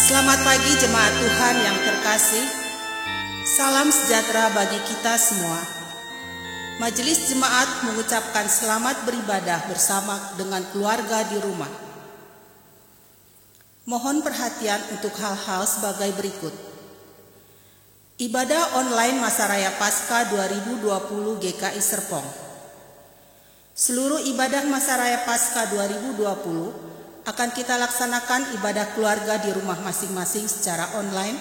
Selamat pagi jemaat Tuhan yang terkasih. Salam sejahtera bagi kita semua. Majelis jemaat mengucapkan selamat beribadah bersama dengan keluarga di rumah. Mohon perhatian untuk hal-hal sebagai berikut. Ibadah online Masa Raya Paskah 2020 GKI Serpong. Seluruh ibadah Masa Raya Paskah 2020 akan kita laksanakan ibadah keluarga di rumah masing-masing secara online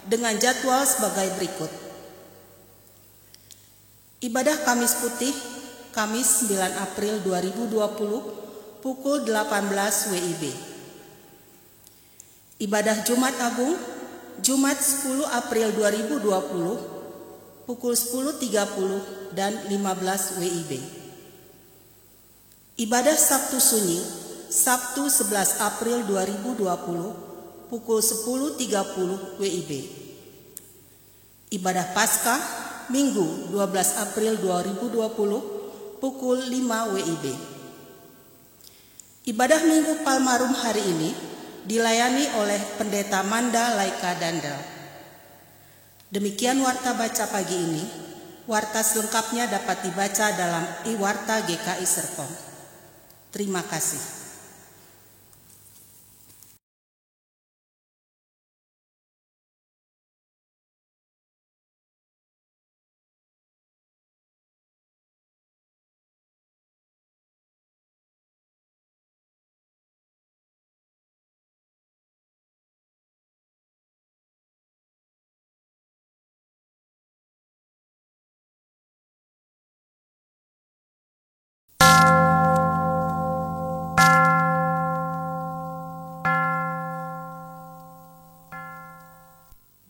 dengan jadwal sebagai berikut. Ibadah Kamis Putih, Kamis 9 April 2020, pukul 18 WIB. Ibadah Jumat Agung, Jumat 10 April 2020, pukul 10.30 dan 15 WIB. Ibadah Sabtu Sunyi, Sabtu 11 April 2020, pukul 10.30 WIB. Ibadah Paskah, Minggu 12 April 2020, pukul 5 WIB. Ibadah Minggu Palmarum hari ini dilayani oleh Pendeta Manda Laika Dandel. Demikian warta baca pagi ini. Warta selengkapnya dapat dibaca dalam iWarta GKI Serpong. Terima kasih.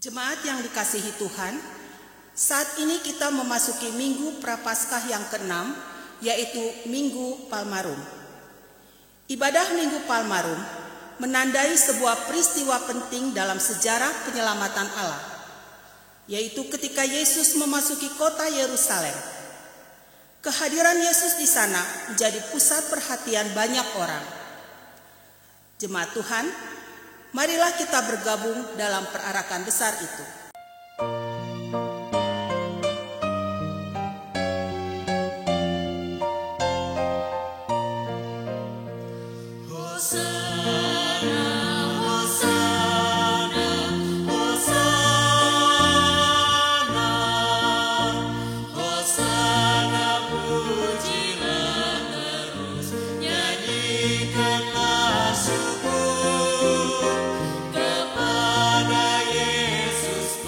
Jemaat yang dikasihi Tuhan, saat ini kita memasuki Minggu Prapaskah yang ke-6, yaitu Minggu Palmarum. Ibadah Minggu Palmarum menandai sebuah peristiwa penting dalam sejarah penyelamatan Allah, yaitu ketika Yesus memasuki kota Yerusalem. Kehadiran Yesus di sana menjadi pusat perhatian banyak orang. Jemaat Tuhan, marilah kita bergabung dalam perarakan besar itu. Kepada Yesus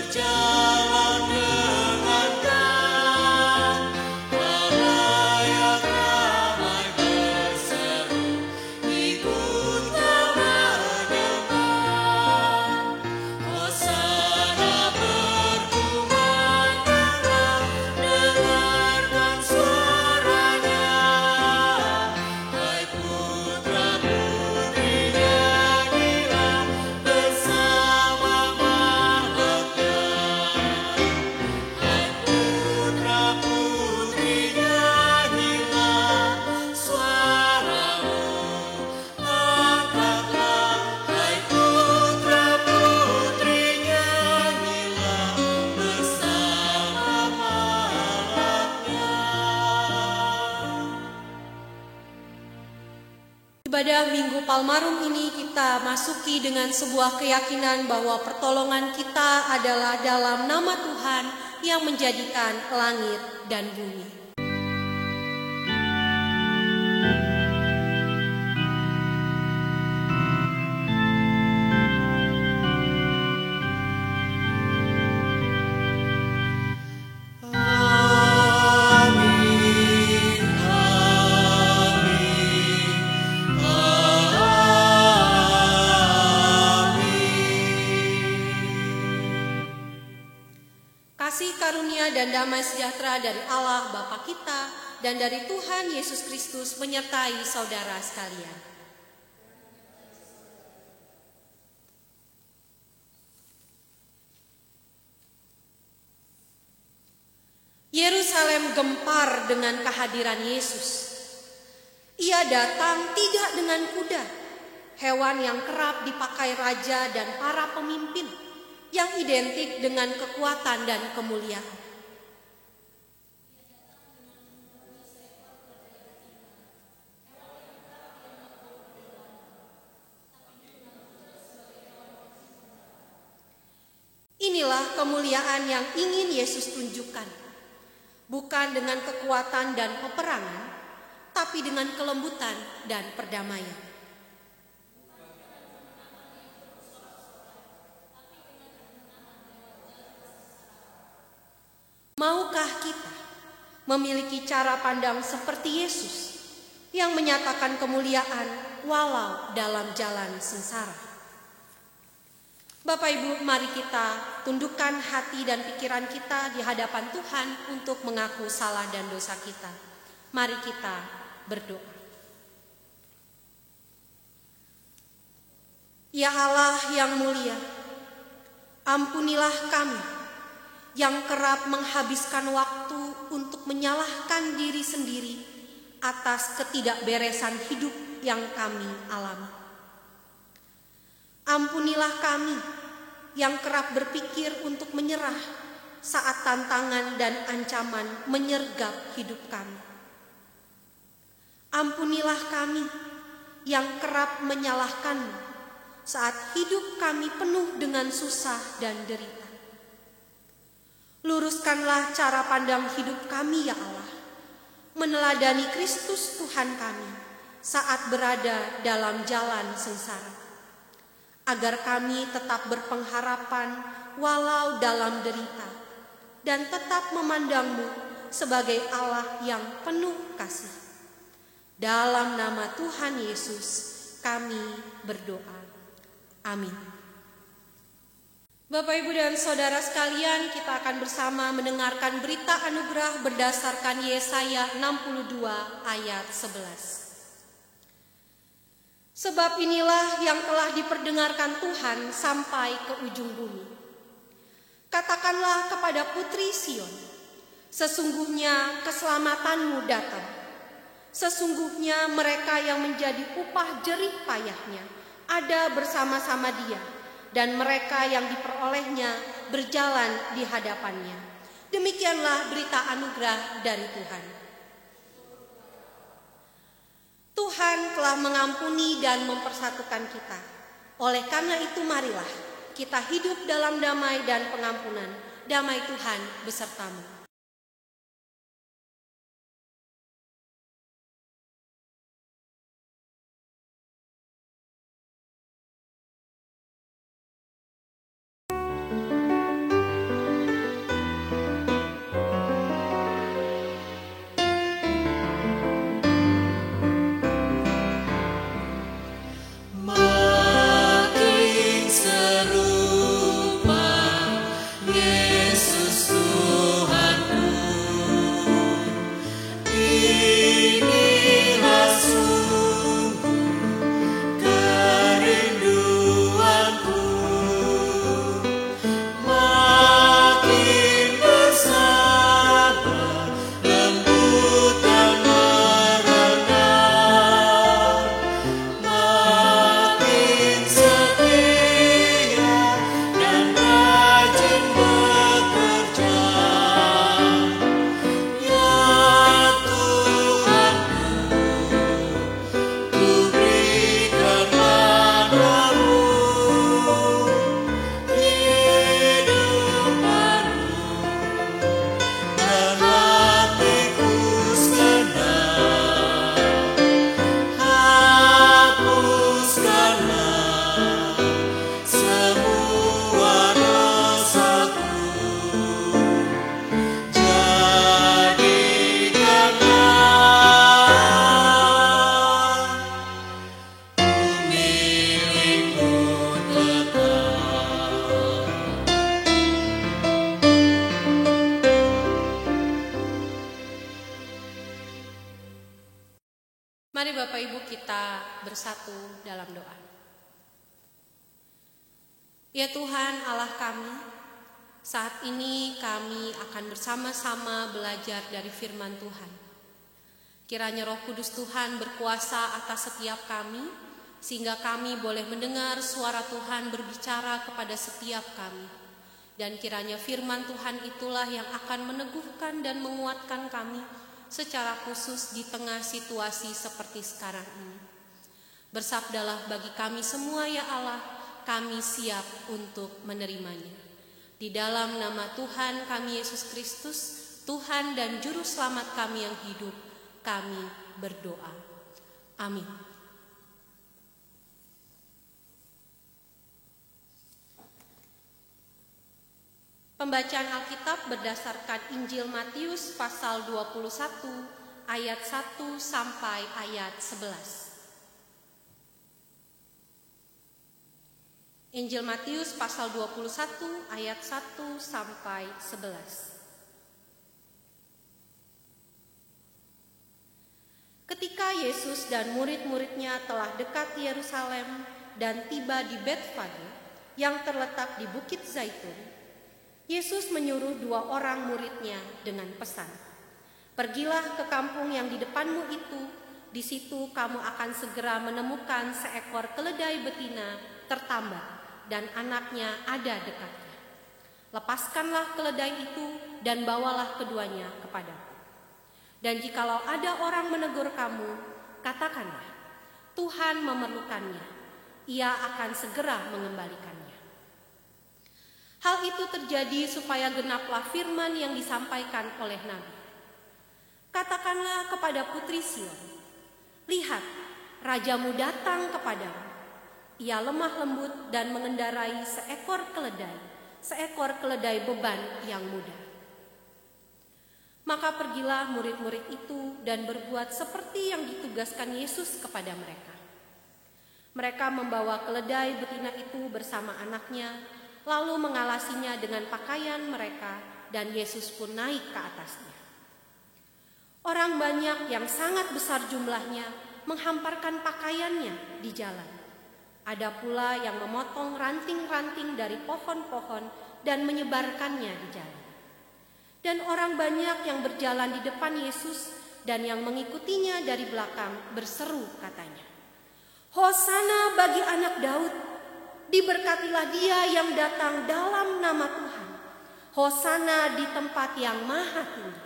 berjalan dengan dan halayak ramai berseru ikut mendengar. Hosana berkumandanglah, dengarkan suaranya. Hai putra-putri nyanyilah bersama makhluknya. Hai putra-putri nyanyilah suaramu. Angkatlah, hai putra-putri nyanyilah bersama malaknya. Ibadah Minggu Palmarum ini kita masuki dengan sebuah keyakinan bahwa pertolongan kita adalah dalam nama Tuhan yang menjadikan langit dan bumi. Amin, amin, amin. Kasih karunia dan damai sejahtera dari Allah Bapa kita dan dari Tuhan Yesus Kristus menyertai saudara sekalian. Yerusalem gempar dengan kehadiran Yesus. Ia datang tidak dengan kuda, hewan yang kerap dipakai raja dan para pemimpin, yang identik dengan kekuatan dan kemuliaan. Inilah kemuliaan yang ingin Yesus tunjukkan. Bukan dengan kekuatan dan peperangan, tapi dengan kelembutan dan perdamaian. Maukah kita memiliki cara pandang seperti Yesus yang menyatakan kemuliaan walau dalam jalan sengsara? Bapak Ibu, mari kita tundukkan hati dan pikiran kita di hadapan Tuhan untuk mengaku salah dan dosa kita. Mari kita berdoa. Ya Allah yang mulia, ampunilah kami yang kerap menghabiskan waktu untuk menyalahkan diri sendiri atas ketidakberesan hidup yang kami alami. Ampunilah kami yang kerap berpikir untuk menyerah saat tantangan dan ancaman menyergap hidup kami. Ampunilah kami yang kerap menyalahkan-Mu saat hidup kami penuh dengan susah dan derita. Luruskanlah cara pandang hidup kami ya Allah, meneladani Kristus Tuhan kami saat berada dalam jalan sengsara, agar kami tetap berpengharapan walau dalam derita dan tetap memandang-Mu sebagai Allah yang penuh kasih. Dalam nama Tuhan Yesus kami berdoa. Amin. Bapak, Ibu, dan Saudara sekalian, kita akan bersama mendengarkan berita anugerah berdasarkan Yesaya 62 ayat 11. Sebab inilah yang telah diperdengarkan Tuhan sampai ke ujung bumi. Katakanlah kepada putri Sion, sesungguhnya keselamatanmu datang. Sesungguhnya mereka yang menjadi upah jerih payahnya ada bersama-sama dia, dan mereka yang diperolehnya berjalan di hadapannya. Demikianlah berita anugerah dari Tuhan. Tuhan telah mengampuni dan mempersatukan kita. Oleh karena itu marilah kita hidup dalam damai dan pengampunan. Damai Tuhan besertamu. Bapak Ibu kita bersatu dalam doa. Ya Tuhan Allah kami, saat ini kami akan bersama-sama belajar dari firman Tuhan. Kiranya Roh Kudus Tuhan berkuasa atas setiap kami, sehingga kami boleh mendengar suara Tuhan berbicara kepada setiap kami. Dan kiranya firman Tuhan itulah yang akan meneguhkan dan menguatkan kami secara khusus di tengah situasi seperti sekarang ini. Bersabdalah bagi kami semua ya Allah, kami siap untuk menerimanya. Di dalam nama Tuhan kami Yesus Kristus, Tuhan dan Juru Selamat kami yang hidup, kami berdoa. Amin. Pembacaan Alkitab berdasarkan Injil Matius pasal 21 ayat 1 sampai ayat 11. Injil Matius pasal 21 ayat 1 sampai 11. Ketika Yesus dan murid-muridnya telah dekat Yerusalem dan tiba di Betfage yang terletak di Bukit Zaitun, Yesus menyuruh 2 orang muridnya dengan pesan, "Pergilah ke kampung yang di depanmu itu, di situ kamu akan segera menemukan seekor keledai betina tertambat dan anaknya ada dekatnya. Lepaskanlah keledai itu dan bawalah keduanya kepadaku. Dan jikalau ada orang menegur kamu, katakanlah, Tuhan memerlukannya, ia akan segera mengembalikannya." Hal itu terjadi supaya genaplah firman yang disampaikan oleh Nabi. "Katakanlah kepada putri Sion, lihat, rajamu datang kepadamu. Ia lemah lembut dan mengendarai seekor keledai beban yang mudah." Maka pergilah murid-murid itu dan berbuat seperti yang ditugaskan Yesus kepada mereka. Mereka membawa keledai betina itu bersama anaknya, lalu mengalasinya dengan pakaian mereka, dan Yesus pun naik ke atasnya. Orang banyak yang sangat besar jumlahnya menghamparkan pakaiannya di jalan. Ada pula yang memotong ranting-ranting dari pohon-pohon dan menyebarkannya di jalan. Dan orang banyak yang berjalan di depan Yesus dan yang mengikutinya dari belakang berseru katanya, "Hosana bagi anak Daud! Diberkatilah dia yang datang dalam nama Tuhan. Hosana di tempat yang maha tinggi."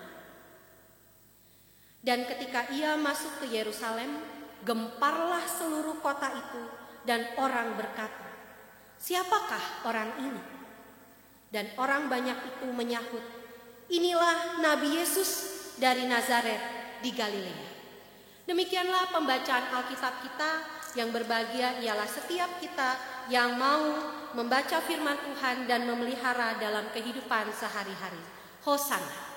Dan ketika ia masuk ke Yerusalem, gemparlah seluruh kota itu, dan orang berkata, "Siapakah orang ini?" Dan orang banyak itu menyahut, "Inilah Nabi Yesus dari Nazaret di Galilea." Demikianlah pembacaan Alkitab kita. Yang berbahagia ialah setiap kita yang mau membaca firman Tuhan dan memelihara dalam kehidupan sehari-hari. Hosana.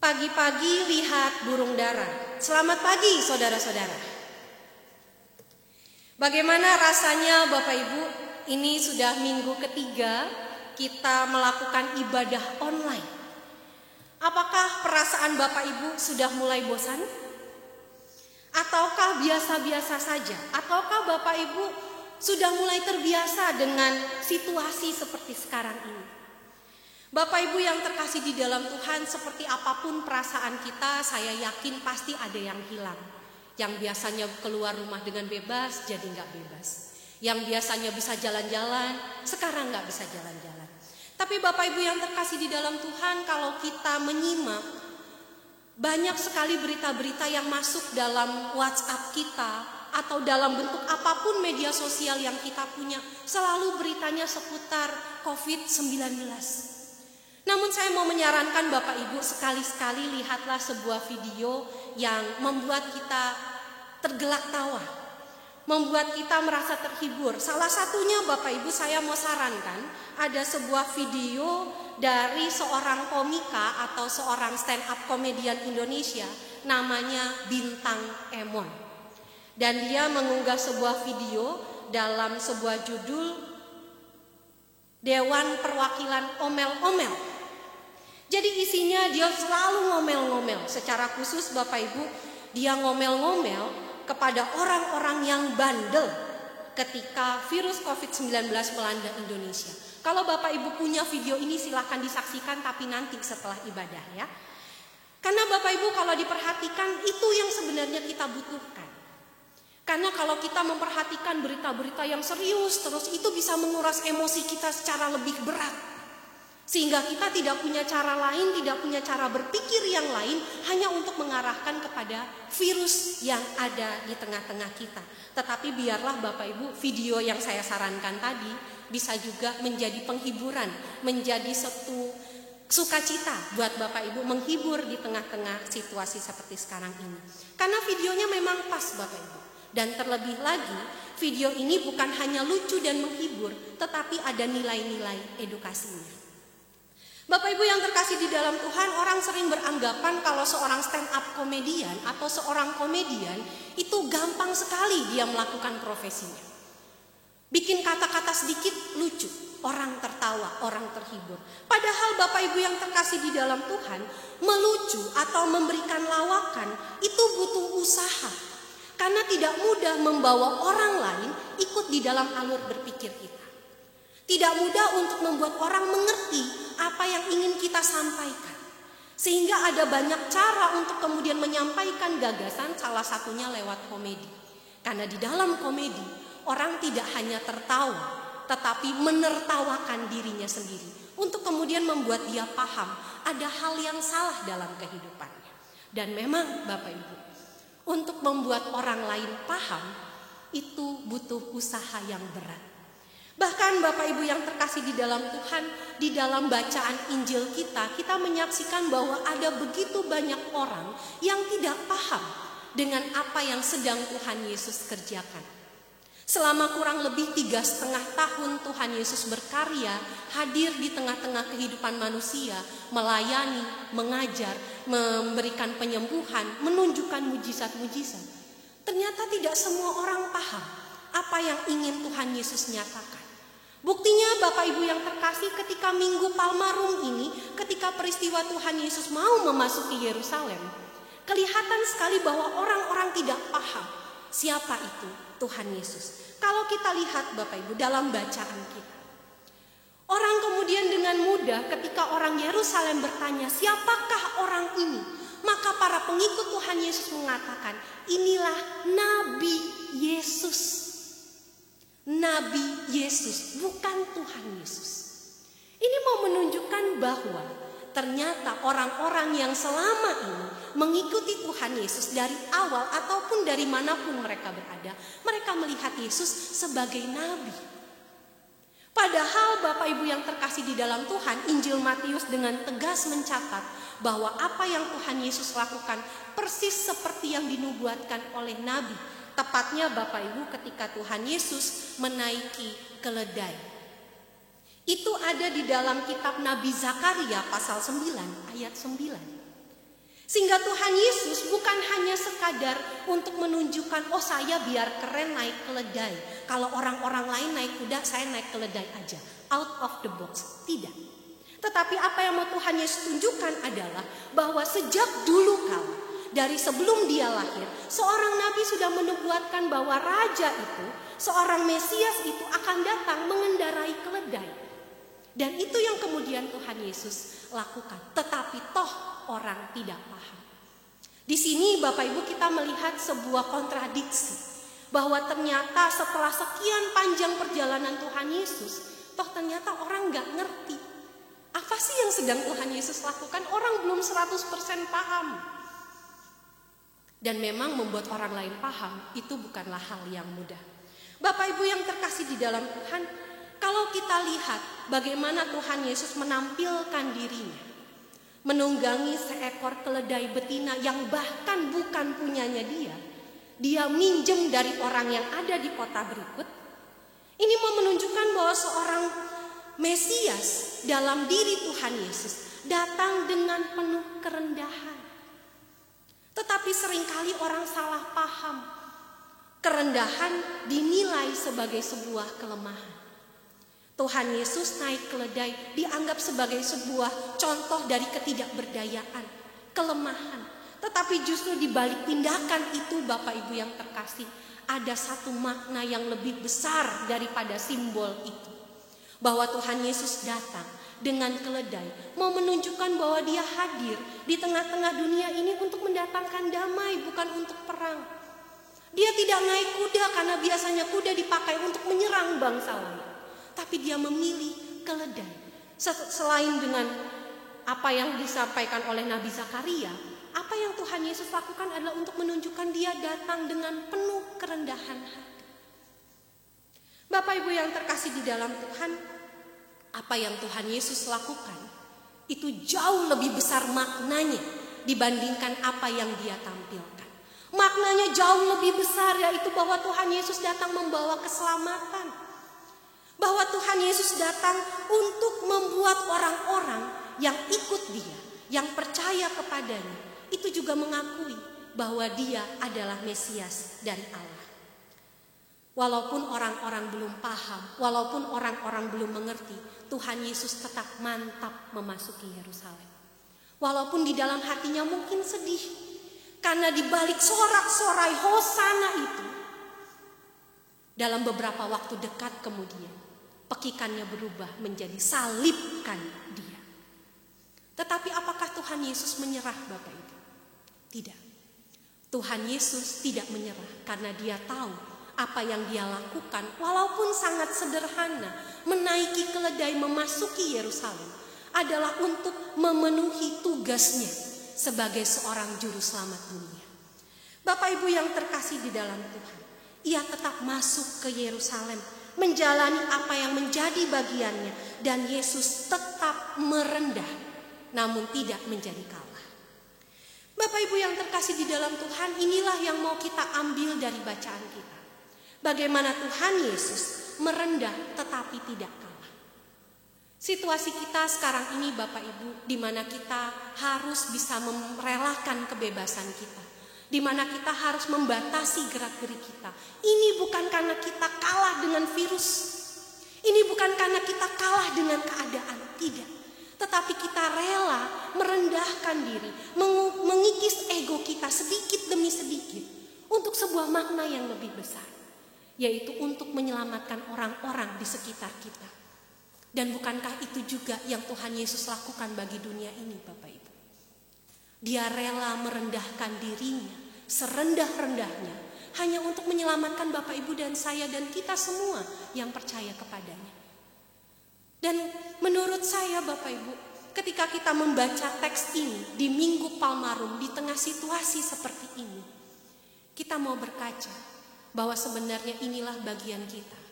Pagi-pagi lihat burung dara. Selamat pagi saudara-saudara. Bagaimana rasanya Bapak Ibu? Ini sudah minggu ketiga kita melakukan ibadah online. Apakah perasaan Bapak Ibu sudah mulai bosan? Ataukah biasa-biasa saja? Ataukah Bapak Ibu sudah mulai terbiasa dengan situasi seperti sekarang ini? Bapak Ibu yang terkasih di dalam Tuhan, seperti apapun perasaan kita, saya yakin pasti ada yang hilang. Yang biasanya keluar rumah dengan bebas, jadi nggak bebas. Yang biasanya bisa jalan-jalan, sekarang nggak bisa jalan-jalan. Tapi Bapak Ibu yang terkasih di dalam Tuhan, kalau kita menyimak, banyak sekali berita-berita yang masuk dalam WhatsApp kita, atau dalam bentuk apapun media sosial yang kita punya, selalu beritanya seputar COVID-19. Namun saya mau menyarankan Bapak Ibu sekali-sekali lihatlah sebuah video yang membuat kita tergelak tawa. membuat kita merasa terhibur. Salah satunya Bapak Ibu saya mau sarankan, ada sebuah video dari seorang komika atau seorang stand up komedian Indonesia namanya Bintang Emon. Dan dia mengunggah sebuah video dalam sebuah judul Dewan Perwakilan Omel-Omel. Jadi isinya dia selalu ngomel-ngomel. Secara khusus Bapak Ibu, dia ngomel-ngomel kepada orang-orang yang bandel ketika virus COVID-19 melanda Indonesia. Kalau Bapak Ibu punya video ini silahkan disaksikan, tapi nanti setelah ibadah ya. Karena Bapak Ibu kalau diperhatikan itu yang sebenarnya kita butuhkan. Karena kalau kita memperhatikan berita-berita yang serius terus itu bisa menguras emosi kita secara lebih berat. Sehingga kita tidak punya cara lain, tidak punya cara berpikir yang lain hanya untuk mengarahkan kepada virus yang ada di tengah-tengah kita. Tetapi biarlah Bapak Ibu video yang saya sarankan tadi bisa juga menjadi penghiburan, menjadi satu sukacita buat Bapak Ibu menghibur di tengah-tengah situasi seperti sekarang ini. Karena videonya memang pas Bapak Ibu. Dan terlebih lagi, video ini bukan hanya lucu dan menghibur, tetapi ada nilai-nilai edukasinya. Bapak Ibu yang terkasih di dalam Tuhan, orang sering beranggapan kalau seorang stand up komedian atau seorang komedian itu gampang sekali dia melakukan profesinya. Bikin kata-kata sedikit lucu, orang tertawa, orang terhibur. Padahal Bapak Ibu yang terkasih di dalam Tuhan, melucu atau memberikan lawakan itu butuh usaha. Karena tidak mudah membawa orang lain ikut di dalam alur berpikir kita. Tidak mudah untuk membuat orang mengerti apa yang ingin kita sampaikan. Sehingga ada banyak cara untuk kemudian menyampaikan gagasan, salah satunya lewat komedi. Karena di dalam komedi, orang tidak hanya tertawa, tetapi menertawakan dirinya sendiri. Untuk kemudian membuat dia paham ada hal yang salah dalam kehidupannya. Dan memang Bapak Ibu, untuk membuat orang lain paham, itu butuh usaha yang berat. Bahkan Bapak Ibu yang terkasih di dalam Tuhan, di dalam bacaan Injil kita menyaksikan bahwa ada begitu banyak orang yang tidak paham dengan apa yang sedang Tuhan Yesus kerjakan. Selama kurang lebih 3,5 tahun Tuhan Yesus berkarya, hadir di tengah-tengah kehidupan manusia, melayani, mengajar, memberikan penyembuhan, menunjukkan mujizat-mujizat. Ternyata tidak semua orang paham apa yang ingin Tuhan Yesus nyatakan. Buktinya Bapak Ibu yang terkasih, ketika Minggu Palmarum ini, ketika peristiwa Tuhan Yesus mau memasuki Yerusalem, kelihatan sekali bahwa orang-orang tidak paham siapa itu Tuhan Yesus. Kalau kita lihat Bapak Ibu dalam bacaan kita, orang kemudian dengan mudah ketika orang Yerusalem bertanya siapakah orang ini, maka para pengikut Tuhan Yesus mengatakan inilah Nabi Yesus. Nabi Yesus, bukan Tuhan Yesus. Ini mau menunjukkan bahwa ternyata orang-orang yang selama ini mengikuti Tuhan Yesus dari awal ataupun dari manapun mereka berada, mereka melihat Yesus sebagai nabi. Padahal Bapak Ibu yang terkasih di dalam Tuhan, Injil Matius dengan tegas mencatat bahwa apa yang Tuhan Yesus lakukan persis seperti yang dinubuatkan oleh nabi. Tepatnya Bapak Ibu ketika Tuhan Yesus menaiki keledai. Itu ada di dalam kitab Nabi Zakaria pasal 9 ayat 9. Sehingga Tuhan Yesus bukan hanya sekadar untuk menunjukkan, oh saya biar keren naik keledai. Kalau orang-orang lain naik kuda, saya naik keledai aja. Out of the box. Tidak. Tetapi apa yang mau Tuhan Yesus tunjukkan adalah bahwa sejak dulu kala, dari sebelum dia lahir, seorang nabi sudah menubuatkan bahwa raja itu, seorang Mesias itu akan datang mengendarai keledai. Dan itu yang kemudian Tuhan Yesus lakukan. Tetapi toh orang tidak paham. Di sini Bapak Ibu kita melihat sebuah kontradiksi. Bahwa ternyata setelah sekian panjang perjalanan Tuhan Yesus, toh ternyata orang gak ngerti. Apa sih yang sedang Tuhan Yesus lakukan? Orang belum 100% paham. Dan memang membuat orang lain paham itu bukanlah hal yang mudah. Bapak Ibu yang terkasih di dalam Tuhan, kalau kita lihat bagaimana Tuhan Yesus menampilkan dirinya, menunggangi seekor keledai betina yang bahkan bukan punyanya dia, dia minjem dari orang yang ada di kota berikut. Ini mau menunjukkan bahwa seorang Mesias dalam diri Tuhan Yesus datang dengan penuh kerendahan. Tetapi seringkali orang salah paham. Kerendahan dinilai sebagai sebuah kelemahan. Tuhan Yesus naik keledai dianggap sebagai sebuah contoh dari ketidakberdayaan, kelemahan. Tetapi justru di balik tindakan itu, Bapak Ibu yang terkasih, ada satu makna yang lebih besar daripada simbol itu. Bahwa Tuhan Yesus datang dengan keledai, mau menunjukkan bahwa dia hadir di tengah-tengah dunia ini untuk mendatangkan damai, bukan untuk perang. Dia tidak naik kuda karena biasanya kuda dipakai untuk menyerang bangsa lain. Tapi dia memilih keledai. Selain dengan apa yang disampaikan oleh Nabi Zakaria, apa yang Tuhan Yesus lakukan adalah untuk menunjukkan dia datang dengan penuh kerendahan hati. Bapak Ibu yang terkasih di dalam Tuhan, apa yang Tuhan Yesus lakukan itu jauh lebih besar maknanya dibandingkan apa yang dia tampilkan. Maknanya jauh lebih besar, yaitu bahwa Tuhan Yesus datang membawa keselamatan. Bahwa Tuhan Yesus datang untuk membuat orang-orang yang ikut dia, yang percaya kepadanya, itu juga mengakui bahwa dia adalah Mesias dari Allah. Walaupun orang-orang belum paham, walaupun orang-orang belum mengerti, Tuhan Yesus tetap mantap memasuki Yerusalem. Walaupun di dalam hatinya mungkin sedih, karena di balik sorak-sorai hosana itu, dalam beberapa waktu dekat kemudian, pekikannya berubah menjadi salibkan dia. Tetapi apakah Tuhan Yesus menyerah, Bapak Ibu? Tidak. Tuhan Yesus tidak menyerah karena dia tahu apa yang dia lakukan walaupun sangat sederhana, menaiki keledai memasuki Yerusalem adalah untuk memenuhi tugasnya sebagai seorang juru selamat dunia. Bapak Ibu yang terkasih di dalam Tuhan, ia tetap masuk ke Yerusalem, menjalani apa yang menjadi bagiannya, dan Yesus tetap merendah namun tidak menjadi kalah. Bapak Ibu yang terkasih di dalam Tuhan, inilah yang mau kita ambil dari bacaan kita. Bagaimana Tuhan Yesus merendah tetapi tidak kalah. Situasi kita sekarang ini, Bapak Ibu, di mana kita harus bisa merelakan kebebasan kita, di mana kita harus membatasi gerak-gerik kita. Ini bukan karena kita kalah dengan virus, ini bukan karena kita kalah dengan keadaan, tidak. Tetapi kita rela merendahkan diri, mengikis ego kita sedikit demi sedikit untuk sebuah makna yang lebih besar, yaitu untuk menyelamatkan orang-orang di sekitar kita. Dan bukankah itu juga yang Tuhan Yesus lakukan bagi dunia ini, Bapak Ibu? Dia rela merendahkan dirinya serendah-rendahnya hanya untuk menyelamatkan Bapak Ibu dan saya dan kita semua yang percaya kepadanya. Dan menurut saya, Bapak Ibu, ketika kita membaca teks ini di Minggu Palmarum di tengah situasi seperti ini, kita mau berkaca bahwa sebenarnya inilah bagian kita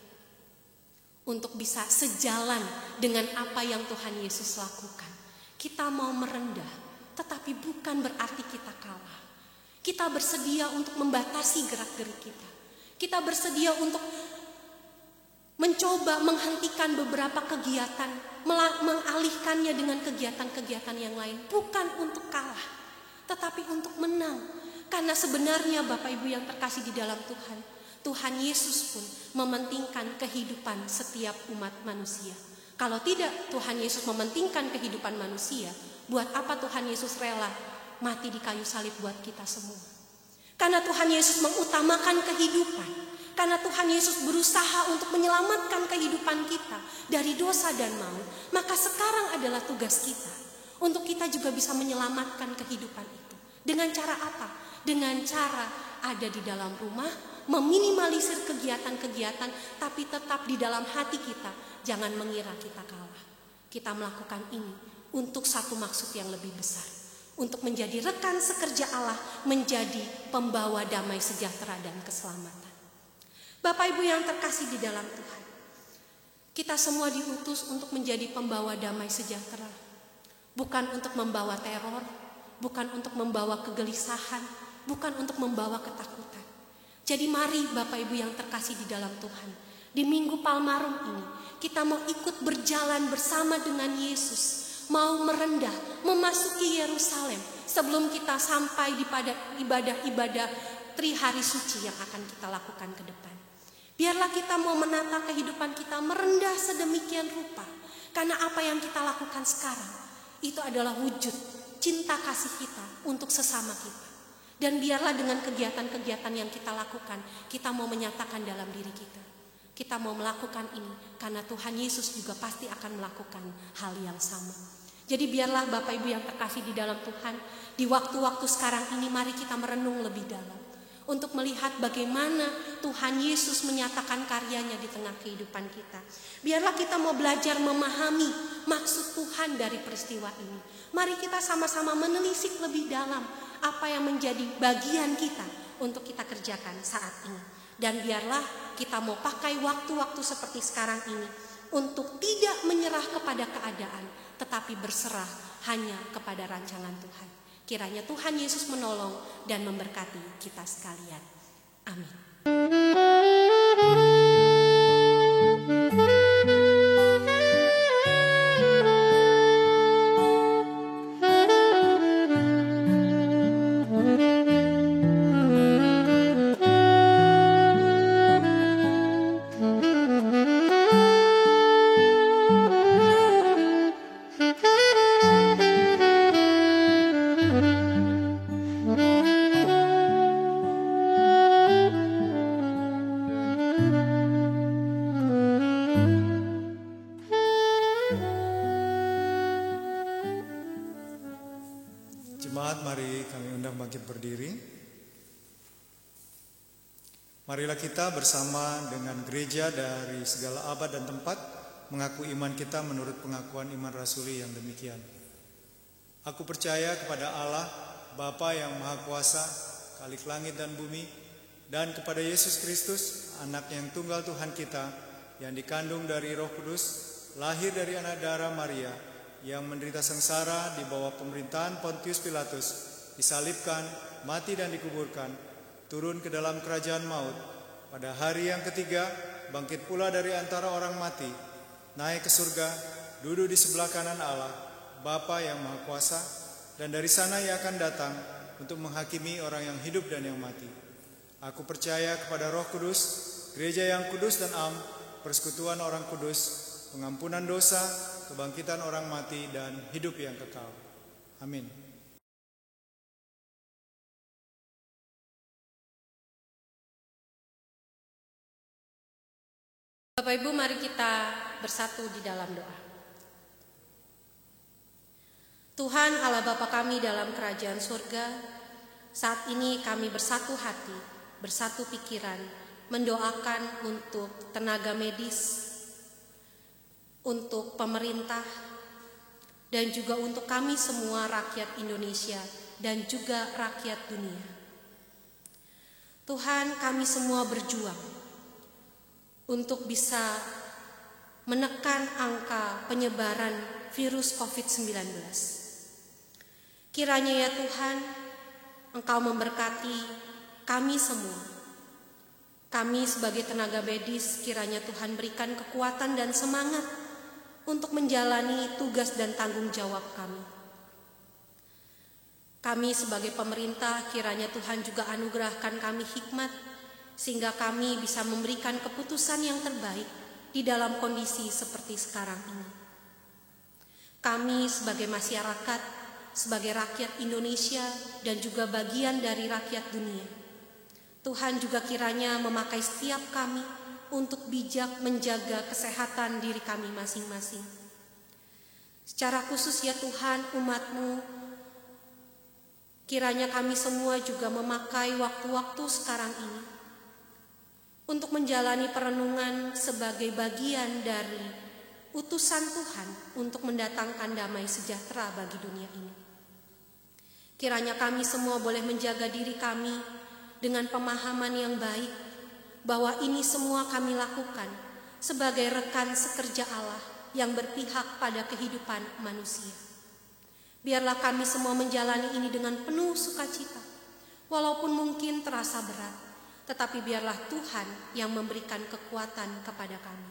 untuk bisa sejalan dengan apa yang Tuhan Yesus lakukan. Kita mau merendah, tetapi bukan berarti kita kalah. Kita bersedia untuk membatasi gerak-gerik kita. Kita bersedia untuk mencoba menghentikan beberapa kegiatan, mengalihkannya dengan kegiatan-kegiatan yang lain. Bukan untuk kalah, tetapi untuk menang. Karena sebenarnya Bapak Ibu yang terkasih di dalam Tuhan, Tuhan Yesus pun mementingkan kehidupan setiap umat manusia. Kalau tidak Tuhan Yesus mementingkan kehidupan manusia, buat apa Tuhan Yesus rela mati di kayu salib buat kita semua? Karena Tuhan Yesus mengutamakan kehidupan, karena Tuhan Yesus berusaha untuk menyelamatkan kehidupan kita dari dosa dan maut, maka sekarang adalah tugas kita untuk kita juga bisa menyelamatkan kehidupan itu. Dengan cara apa? Dengan cara ada di dalam rumah, meminimalisir kegiatan-kegiatan, tapi tetap di dalam hati kita, jangan mengira kita kalah. Kita melakukan ini untuk satu maksud yang lebih besar, untuk menjadi rekan sekerja Allah, menjadi pembawa damai sejahtera dan keselamatan. Bapak Ibu yang terkasih di dalam Tuhan, kita semua diutus untuk menjadi pembawa damai sejahtera, bukan untuk membawa teror, bukan untuk membawa kegelisahan, bukan untuk membawa ketakutan. Jadi mari Bapak Ibu yang terkasih di dalam Tuhan, di Minggu Palmarum ini kita mau ikut berjalan bersama dengan Yesus, mau merendah, memasuki Yerusalem sebelum kita sampai di pada ibadah-ibadah Trihari Suci yang akan kita lakukan ke depan. Biarlah kita mau menata kehidupan kita merendah sedemikian rupa, karena apa yang kita lakukan sekarang itu adalah wujud cinta kasih kita untuk sesama kita. Dan biarlah dengan kegiatan-kegiatan yang kita lakukan, kita mau menyatakan dalam diri kita, kita mau melakukan ini karena Tuhan Yesus juga pasti akan melakukan hal yang sama. Jadi biarlah Bapak Ibu yang terkasih di dalam Tuhan, di waktu-waktu sekarang ini mari kita merenung lebih dalam untuk melihat bagaimana Tuhan Yesus menyatakan karyanya di tengah kehidupan kita. Biarlah kita mau belajar memahami maksud Tuhan dari peristiwa ini. Mari kita sama-sama menelisik lebih dalam apa yang menjadi bagian kita untuk kita kerjakan saat ini. Dan biarlah kita mau pakai waktu-waktu seperti sekarang ini untuk tidak menyerah kepada keadaan, tetapi berserah hanya kepada rancangan Tuhan. Kiranya Tuhan Yesus menolong dan memberkati kita sekalian. Amin. Jemaat, mari kami undang bangkit berdiri. Marilah kita bersama dengan gereja dari segala abad dan tempat mengaku iman kita menurut pengakuan iman rasuli yang demikian. Aku percaya kepada Allah, Bapa yang Maha Kuasa, Khalik langit dan bumi, dan kepada Yesus Kristus, Anak yang tunggal Tuhan kita, yang dikandung dari Roh Kudus, lahir dari anak darah Maria, yang menderita sengsara di bawah pemerintahan Pontius Pilatus, disalibkan, mati dan dikuburkan, turun ke dalam kerajaan maut, pada hari yang ketiga bangkit pula dari antara orang mati, naik ke surga, duduk di sebelah kanan Allah, Bapa yang Maha Kuasa, dan dari sana Ia akan datang untuk menghakimi orang yang hidup dan yang mati. Aku percaya kepada Roh Kudus, gereja yang kudus dan am, persekutuan orang kudus, pengampunan dosa, kebangkitan orang mati, dan hidup yang kekal. Amin. Bapak Ibu, mari kita bersatu di dalam doa. Tuhan Allah Bapa kami dalam kerajaan surga, saat ini kami bersatu hati, bersatu pikiran, mendoakan untuk tenaga medis, untuk pemerintah, dan juga untuk kami semua rakyat Indonesia dan juga rakyat dunia. Tuhan, kami semua berjuang untuk bisa menekan angka penyebaran virus COVID-19. Kiranya ya Tuhan, Engkau memberkati kami semua. Kami sebagai tenaga medis, kiranya Tuhan berikan kekuatan dan semangat untuk menjalani tugas dan tanggung jawab kami. Kami sebagai pemerintah, kiranya Tuhan juga anugerahkan kami hikmat, sehingga kami bisa memberikan keputusan yang terbaik di dalam kondisi seperti sekarang ini. Kami sebagai masyarakat, sebagai rakyat Indonesia, dan juga bagian dari rakyat dunia, Tuhan juga kiranya memakai setiap kami untuk bijak menjaga kesehatan diri kami masing-masing. Secara khusus ya Tuhan, umat-Mu, kiranya kami semua juga memakai waktu-waktu sekarang ini untuk menjalani perenungan sebagai bagian dari utusan Tuhan untuk mendatangkan damai sejahtera bagi dunia ini. Kiranya kami semua boleh menjaga diri kami dengan pemahaman yang baik, bahwa ini semua kami lakukan sebagai rekan sekerja Allah yang berpihak pada kehidupan manusia. Biarlah kami semua menjalani ini dengan penuh sukacita, walaupun mungkin terasa berat, tetapi biarlah Tuhan yang memberikan kekuatan kepada kami.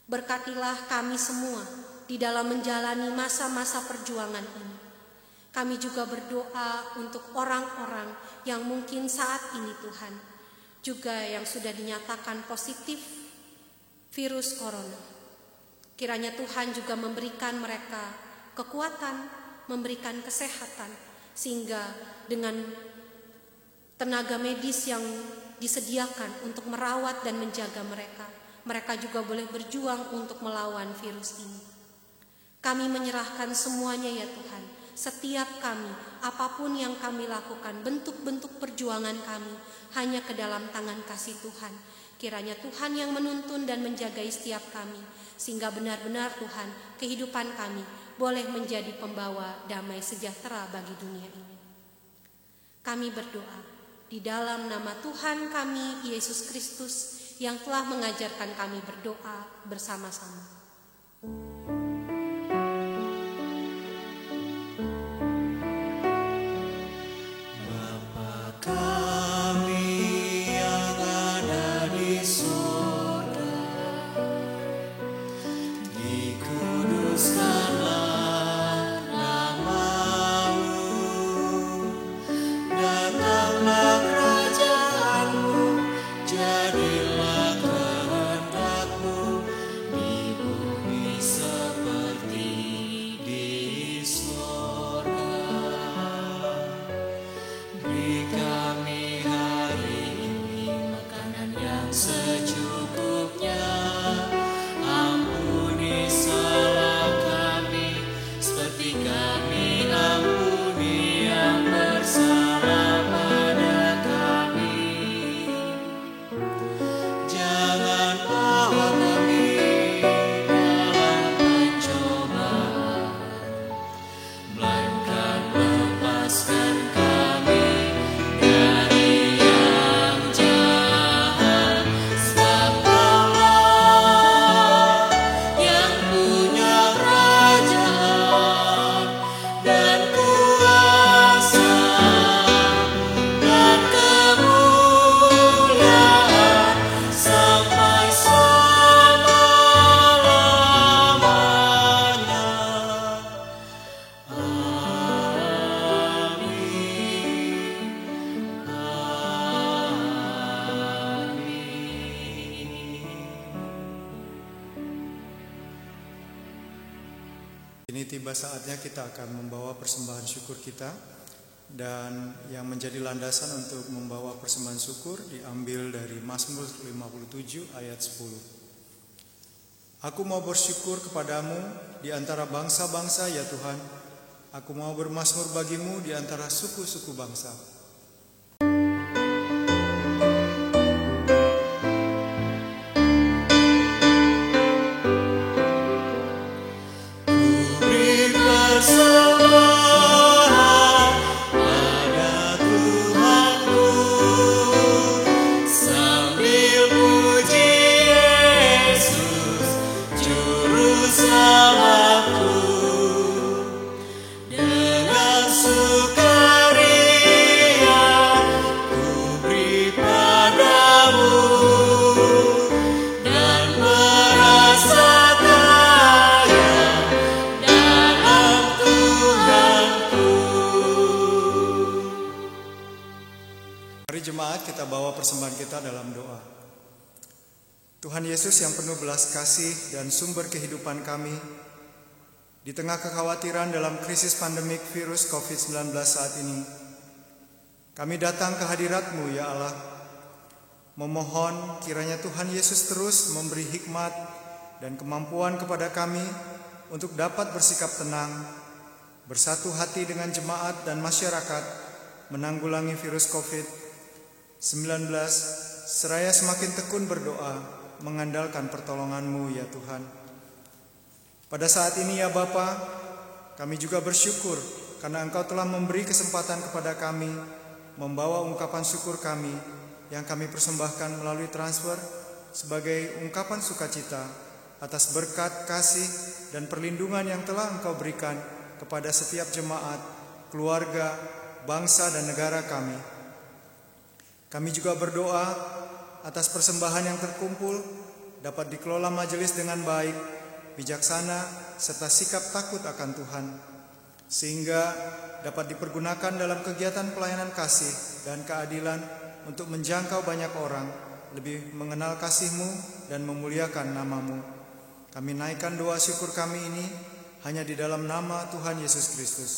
Berkatilah kami semua di dalam menjalani masa-masa perjuangan ini. Kami juga berdoa untuk orang-orang yang mungkin saat ini Tuhan, juga yang sudah dinyatakan positif virus corona. Kiranya Tuhan juga memberikan mereka kekuatan, memberikan kesehatan, sehingga dengan tenaga medis yang disediakan untuk merawat dan menjaga mereka juga boleh berjuang untuk melawan virus ini. Kami menyerahkan semuanya ya Tuhan, setiap kami, apapun yang kami lakukan, bentuk-bentuk perjuangan kami hanya ke dalam tangan kasih Tuhan. Kiranya Tuhan yang menuntun dan menjagai setiap kami, sehingga benar-benar Tuhan, kehidupan kami boleh menjadi pembawa damai sejahtera bagi dunia ini. Kami berdoa di dalam nama Tuhan kami, Yesus Kristus, yang telah mengajarkan kami berdoa bersama-sama. Ini tiba saatnya kita akan membawa persembahan syukur kita, dan yang menjadi landasan untuk membawa persembahan syukur diambil dari Mazmur 57 ayat 10. Aku mau bersyukur kepadamu di antara bangsa-bangsa ya Tuhan, aku mau bermazmur bagimu di antara suku-suku bangsa. Jemaat, kita bawa persembahan kita dalam doa. Tuhan Yesus yang penuh belas kasih dan sumber kehidupan kami, di tengah kekhawatiran dalam krisis pandemik virus COVID-19 saat ini, kami datang ke hadirat-Mu ya Allah, memohon kiranya Tuhan Yesus terus memberi hikmat dan kemampuan kepada kami untuk dapat bersikap tenang, bersatu hati dengan jemaat dan masyarakat menanggulangi virus COVID-19, seraya semakin tekun berdoa, mengandalkan pertolongan-Mu ya Tuhan. Pada saat ini ya Bapa, kami juga bersyukur karena Engkau telah memberi kesempatan kepada kami membawa ungkapan syukur kami yang kami persembahkan melalui transfer sebagai ungkapan sukacita atas berkat, kasih, dan perlindungan yang telah Engkau berikan kepada setiap jemaat, keluarga, bangsa, dan negara kami. Kami juga berdoa atas persembahan yang terkumpul dapat dikelola majelis dengan baik, bijaksana, serta sikap takut akan Tuhan, sehingga dapat dipergunakan dalam kegiatan pelayanan kasih dan keadilan untuk menjangkau banyak orang, lebih mengenal kasih-Mu dan memuliakan nama-Mu. Kami naikkan doa syukur kami ini hanya di dalam nama Tuhan Yesus Kristus.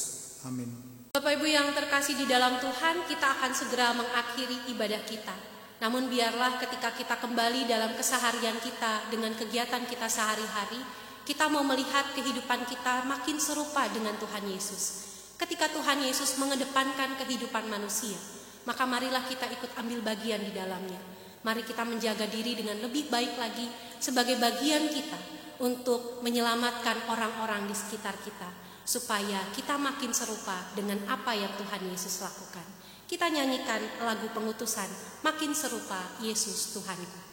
Amin. Bapak Ibu yang terkasih di dalam Tuhan, kita akan segera mengakhiri ibadah kita. Namun biarlah ketika kita kembali dalam keseharian kita dengan kegiatan kita sehari-hari, kita mau melihat kehidupan kita makin serupa dengan Tuhan Yesus. Ketika Tuhan Yesus mengedepankan kehidupan manusia, maka marilah kita ikut ambil bagian di dalamnya. Mari kita menjaga diri dengan lebih baik lagi sebagai bagian kita untuk menyelamatkan orang-orang di sekitar kita, supaya kita makin serupa dengan apa yang Tuhan Yesus lakukan. Kita nyanyikan lagu pengutusan, Makin Serupa Yesus Tuhanku.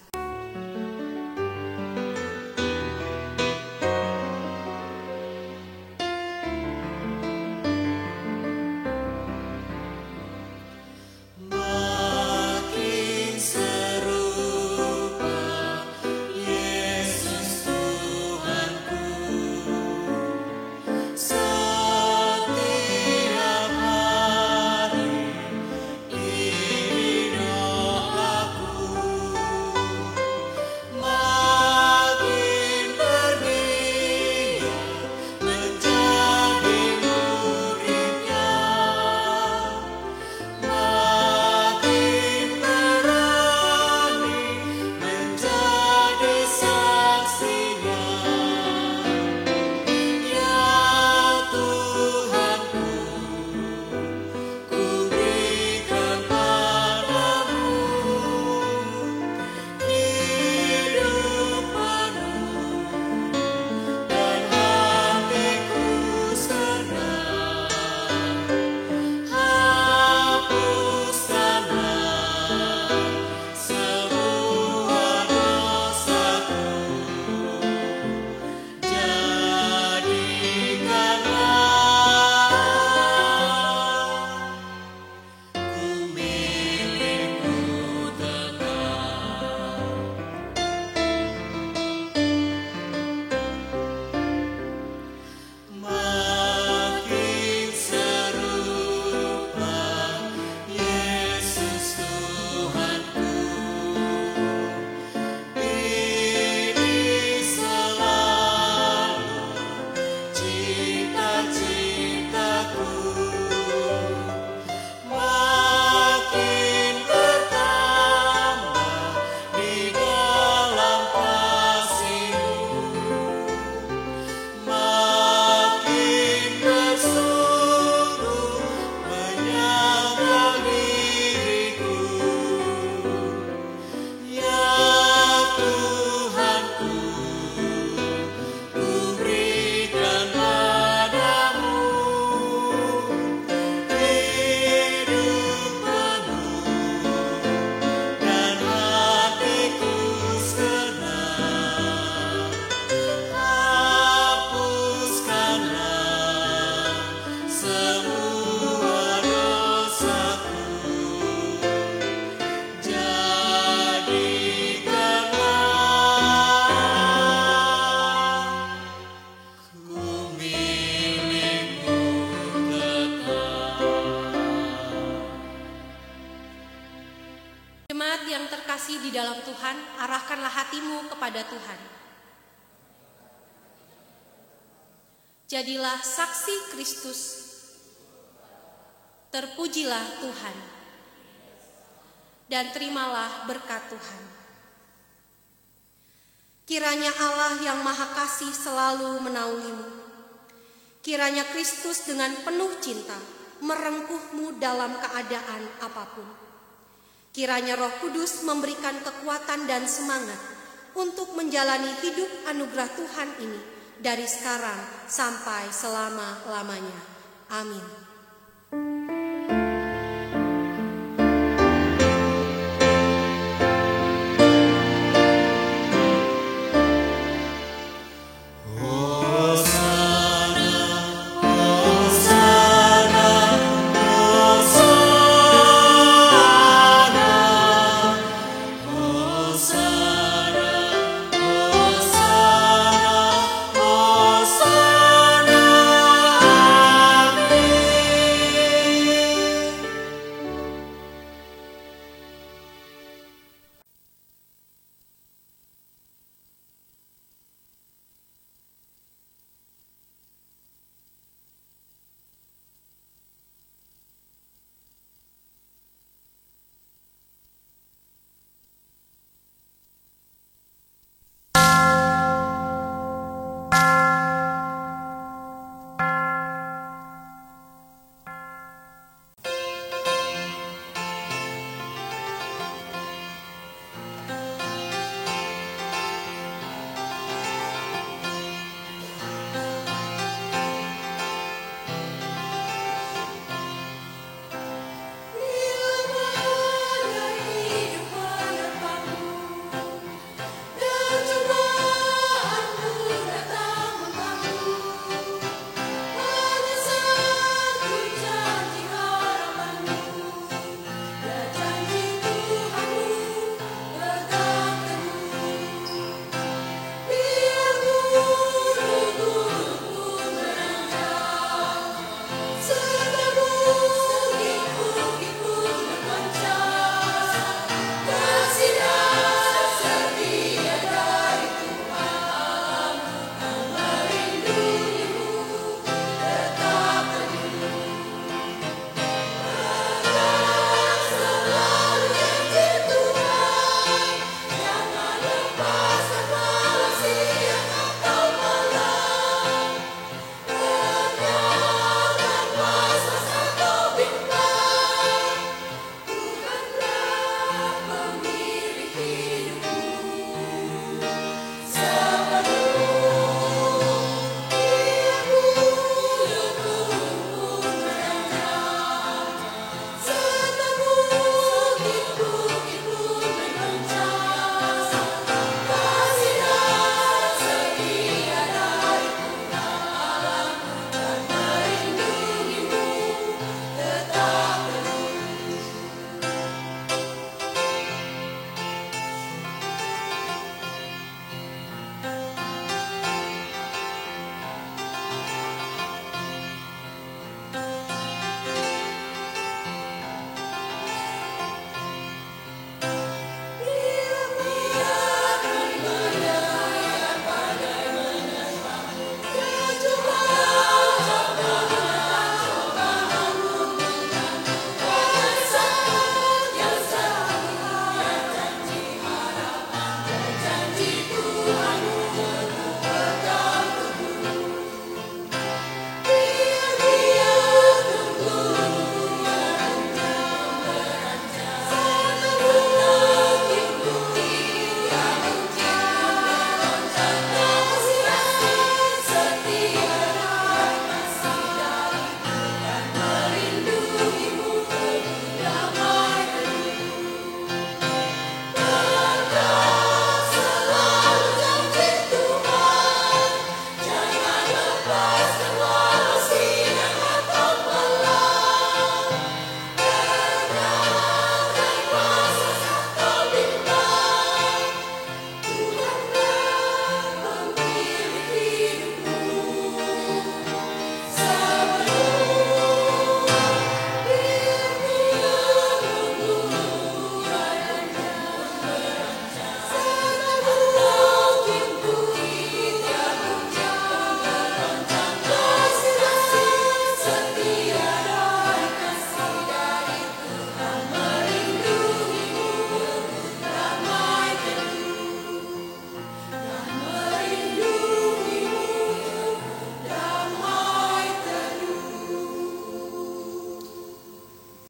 Di dalam Tuhan, arahkanlah hatimu kepada Tuhan. Jadilah saksi Kristus. Terpujilah Tuhan. Dan terimalah berkat Tuhan. Kiranya Allah yang Maha Kasih selalu menaungimu. Kiranya Kristus dengan penuh cinta merengkuhmu dalam keadaan apapun. Kiranya Roh Kudus memberikan kekuatan dan semangat untuk menjalani hidup anugerah Tuhan ini dari sekarang sampai selama-lamanya. Amin.